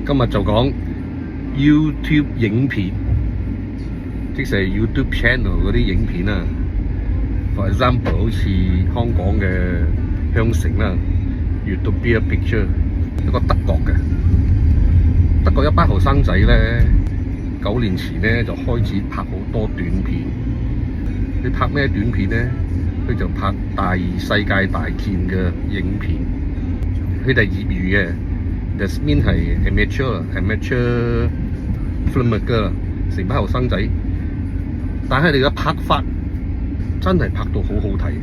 今日就講 YouTube 影片，即係 YouTube channel 嗰啲影片啊。For example， 好似香港嘅香城啦 ，Utopia Picture， 一個德國嘅德國一班後生仔咧，9年前咧就開始拍好多短片。你拍咩短片咧？佢就拍世界大戰嘅影片。佢哋業餘嘅 ，that mean 係 amateur filmmaker， 成班後生仔。但係佢哋嘅拍法真係拍到好好睇。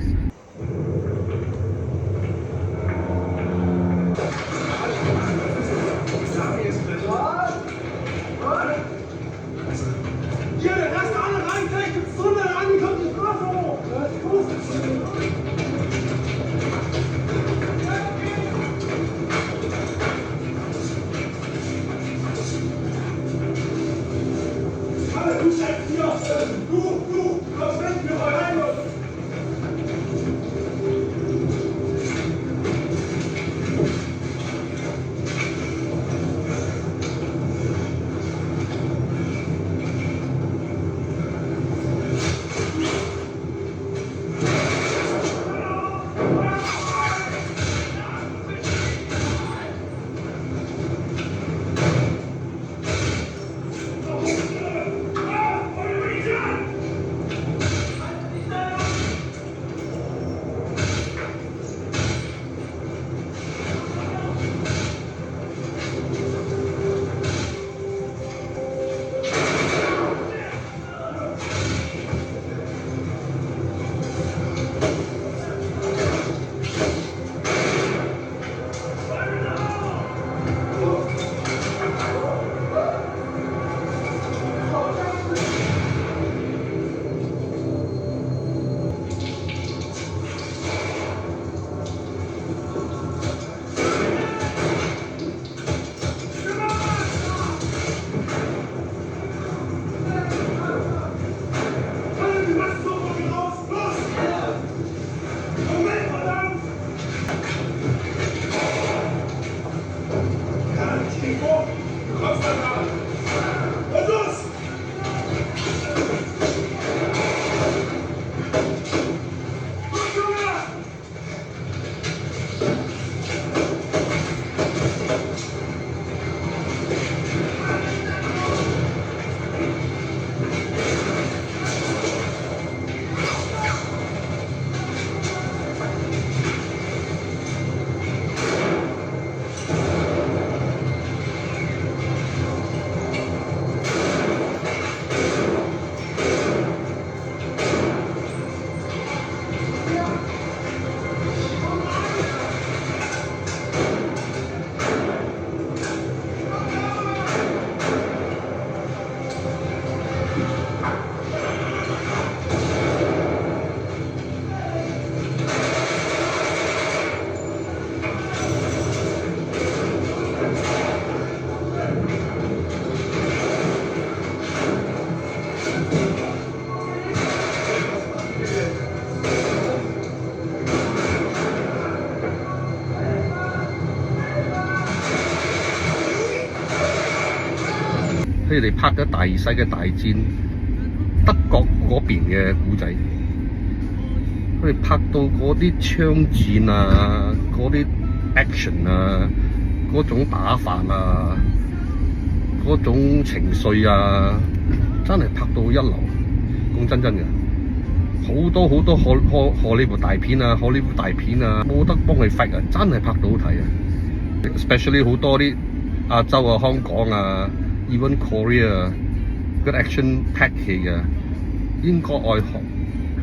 佢哋拍咗世界大戰德國嗰邊嘅古仔，佢哋拍到嗰啲槍戰啊，嗰啲 action 啊，嗰種打法啊，嗰種情緒啊，真係拍到一流。講真嘅，好多荷里活大片啊，冇得幫佢 fight 啊，真係拍到好睇啊 ！especially 好多啲亞洲啊、香港啊。Even Korea 嗰 action pack 戲嘅，應該愛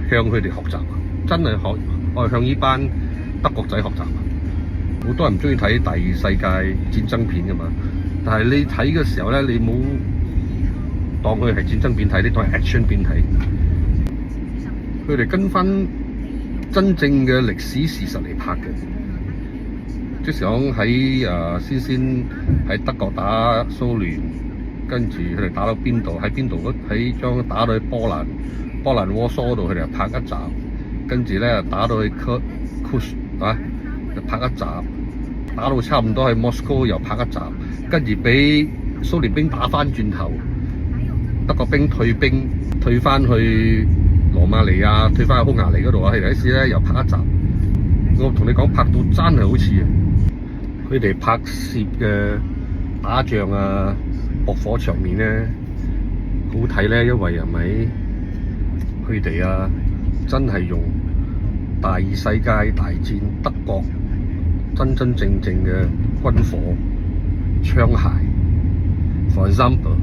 向佢哋學習，真係愛向呢班德國仔學習。好多人唔中意睇第二世界戰爭片㗎嘛，但係你睇嘅時候咧，你冇當佢係戰爭片睇，你當係 action 片睇。佢哋跟翻真正嘅歷史事實嚟拍嘅，即係講喺先喺德國打蘇聯。跟住佢哋打到邊度？喺將打到去波蘭窩蘇度，佢哋又拍一集。跟住咧打到去就拍一集。打到差唔多喺 Moscow 又拍一集，跟住俾蘇聯兵打翻轉頭，德國兵退兵退翻去羅馬尼亞，退翻去匈牙利嗰度啊！係第一次咧又拍一集，我同你講拍到真係好似啊！佢哋拍攝嘅打仗啊、駁火場面咧好睇咧，因為係咪佢哋啊真係用第二世界大戰德國真真正正嘅軍火槍械 ，for example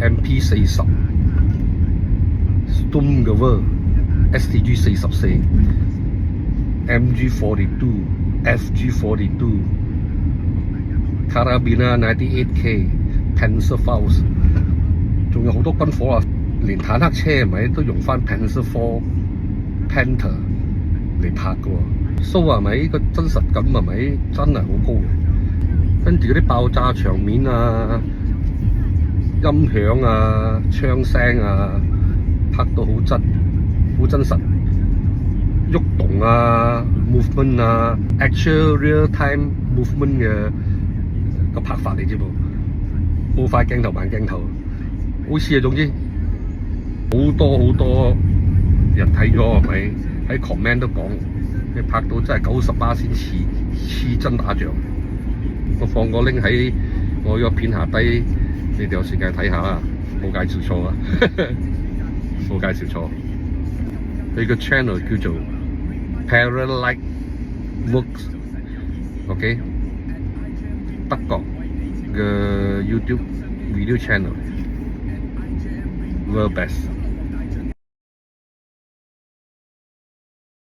MP40、Sturmgewehr、STG-44、MG42、FG42、Karabiner 98K、Panzerfaust， 仲有好多軍火啊！連坦克車係咪都用翻 Panzer4、Panther 嚟拍嘅喎，so 係咪個真實感係咪真係好高嘅？跟住嗰啲爆炸場面啊、音響啊、槍聲啊，拍到好真、好真實，喐動啊、movement 啊、actual real time movement 嘅個拍法嚟啫噃，冇快鏡頭、慢鏡頭，好似啊，總之好多人睇咗係咪？喺 comment 都講，你拍到真係90%先似真打仗。我放個 link 喺我個片下低，你哋有時間睇下啦，冇介紹錯啊，冇介紹錯。佢個 channel 叫做 Paralight Works，OK， 德國嘅 YouTube video channel，world best。